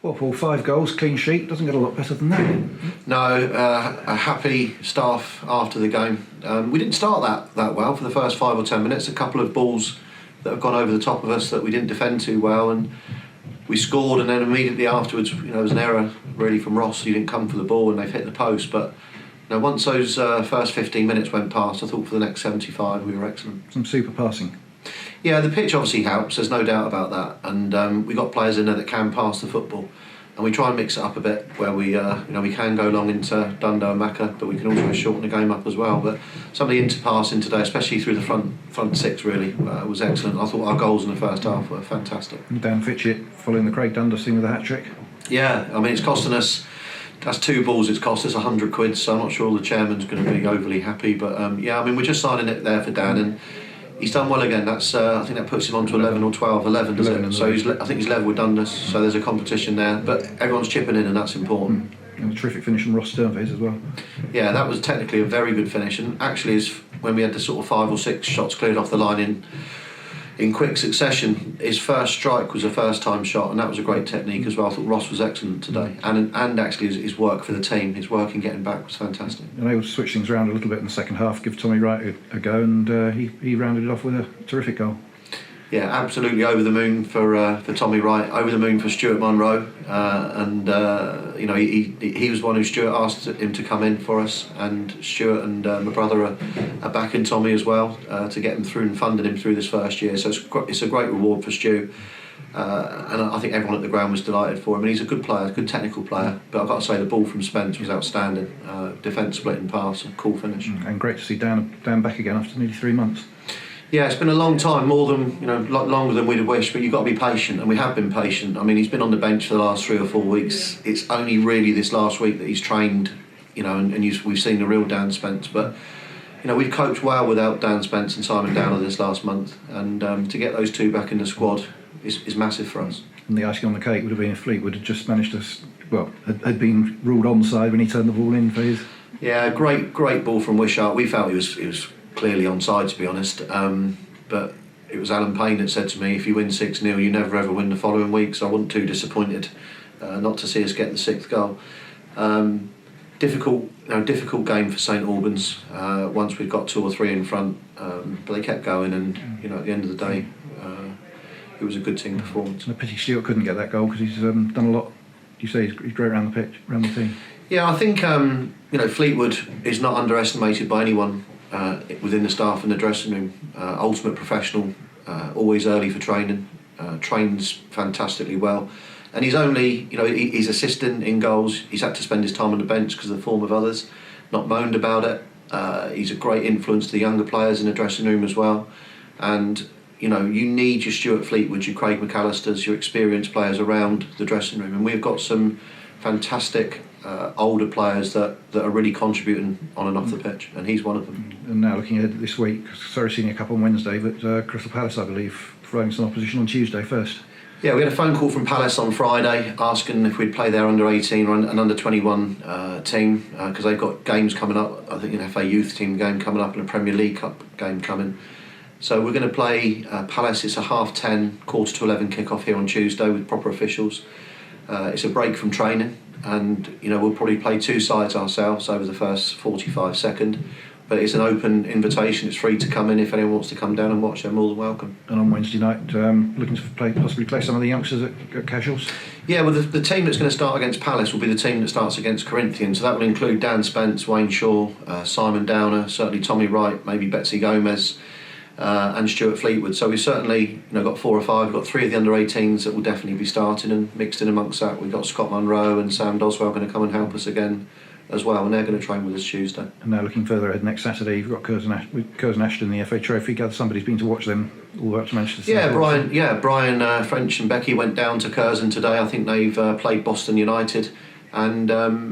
Well, Paul, 5 goals, clean sheet, doesn't get a lot better than that. No, a happy staff after the game. We didn't start that well for the first 5 or 10 minutes. A couple of balls that have gone over the top of us that we didn't defend too well, and we scored, and then immediately afterwards, there was an error really from Ross. He didn't come for the ball, and they've hit the post. But once those first 15 minutes went past, I thought for the next 75 we were excellent. Some super passing. Yeah, the pitch obviously helps. There's no doubt about that, and we got players in there that can pass the football, and we try and mix it up a bit where we can go long into Dundo and Macca, but we can also shorten the game up as well. But some of the interpassing today, especially through the front six, really was excellent. I thought our goals in the first half were fantastic. And Dan Fitchett following the Craig Dundas thing with a hat trick. Yeah, I mean, it's costing us. That's 2 balls. It's cost us £100, so I'm not sure the chairman's going to be overly happy. But yeah, I mean, we're just signing it there for Dan, and he's done well again. That's I think that puts him on to 11 or 12. 11, does it? So I think he's level with Dundas. So there's a competition there, but everyone's chipping in, and that's important. And a terrific finish from Ross Sternvez as well. Yeah, that was technically a very good finish, and actually, when we had the sort of 5 or 6 shots cleared off the line in quick succession, his first strike was a first-time shot, and that was a great technique as well. I thought Ross was excellent today, and actually his work for the team, his work in getting back was fantastic. And they would switch things around a little bit in the second half, give Tommy Wright a go, and he rounded it off with a terrific goal. Yeah, absolutely over the moon for Tommy Wright, over the moon for Stuart Munro, and he was one who Stuart asked him to come in for us, and Stuart and my brother are backing Tommy as well to get him through and funding him through this first year. So it's a great reward for Stu, and I think everyone at the ground was delighted for him. And he's a good player, a good technical player. But I've got to say the ball from Spence was outstanding. Defence splitting pass, a cool finish. And great to see Dan back again after nearly 3 months. Yeah, it's been a long time, more than longer than we'd have wished. But you've got to be patient, and we have been patient. I mean, he's been on the bench for the last 3 or 4 weeks. It's only really this last week that he's trained, and we've seen the real Dan Spence. But we've coped well without Dan Spence and Simon Downer this last month, and to get those 2 back in the squad is massive for us. And the icing on the cake would have been if Fleetwood had just managed to, had been ruled onside when he turned the ball in for his. Yeah, great ball from Wishart. We felt he was clearly onside, to be honest, but it was Alan Payne that said to me, if you win 6-0 you never ever win the following week, so I wasn't too disappointed not to see us get the 6th goal. Difficult game for St Albans once we'd got 2 or 3 in front, but they kept going, and at the end of the day it was a good team performance. And a pity Stuart couldn't get that goal, because he's done a lot. You say he's great around the pitch, around the team. Yeah, I think Fleetwood is not underestimated by anyone within the staff in the dressing room. Ultimate professional, always early for training, trains fantastically well, and he's only he's assisting in goals. He's had to spend his time on the bench because of the form of others, not moaned about it. He's a great influence to the younger players in the dressing room as well, and you need your Stuart Fleetwood, your Craig McAllisters, your experienced players around the dressing room, and we've got some fantastic older players that are really contributing on and off the pitch, and he's one of them. And now looking ahead this week, Surrey Senior Cup on Wednesday, but Crystal Palace, I believe, throwing some opposition on Tuesday first. Yeah, we had a phone call from Palace on Friday asking if we'd play their under-18 or an under-21 team, because they've got games coming up. I think an FA Youth team game coming up and a Premier League Cup game coming. So we're going to play Palace. It's a 10:30, 11 kick-off here on Tuesday with proper officials. It's a break from training, and we'll probably play 2 sides ourselves over the first 45 seconds. But it's an open invitation. It's free to come in. If anyone wants to come down and watch, they're more than welcome. And on Wednesday night, looking to possibly play some of the youngsters at casuals. Yeah, well, the team that's going to start against Palace will be the team that starts against Corinthians. So that will include Dan Spence, Wayne Shaw, Simon Downer, certainly Tommy Wright, maybe Betsy Gomez, and Stuart Fleetwood. So we've certainly got 4 or 5. We've got 3 of the under-18s that will definitely be starting, and mixed in amongst that we've got Scott Munro and Sam Doswell going to come and help us again as well, and they're going to train with us Tuesday. And now looking further ahead, next Saturday you've got Curzon Ashton in the FA Trophy. Gather somebody's been to watch them all the way up to Manchester City. Brian French and Becky went down to Curzon today. I think they've played Boston United, and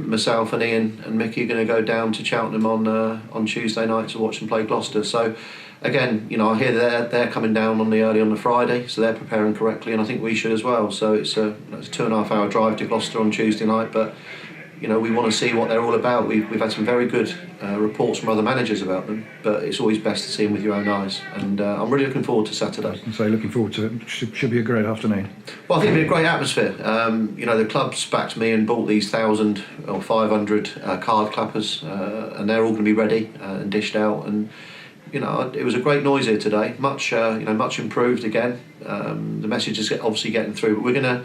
myself and Ian and Mickey are going to go down to Cheltenham on Tuesday night to watch them play Gloucester. So again, I hear they're coming down early on the Friday, so they're preparing correctly, and I think we should as well. So it's a 2.5 hour drive to Gloucester on Tuesday night, but you know, we want to see what they're all about. We've had some very good reports from other managers about them, but it's always best to see them with your own eyes. And I'm really looking forward to Saturday. And so looking forward to it. Should be a great afternoon. Well, I think it'll be a great atmosphere. You know, the club's backed me and bought these 1,000 or 500 card clappers, and they're all going to be ready and dished out. And you know, it was a great noise here today. Much improved again. The message is obviously getting through. But we're gonna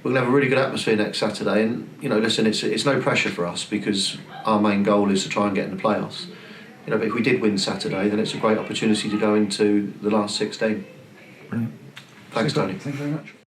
have a really good atmosphere next Saturday. And you know, listen, it's no pressure for us because our main goal is to try and get in the playoffs. You know, but if we did win Saturday, then it's a great opportunity to go into the last 16. Brilliant. Thanks, Tony. Thank you very much.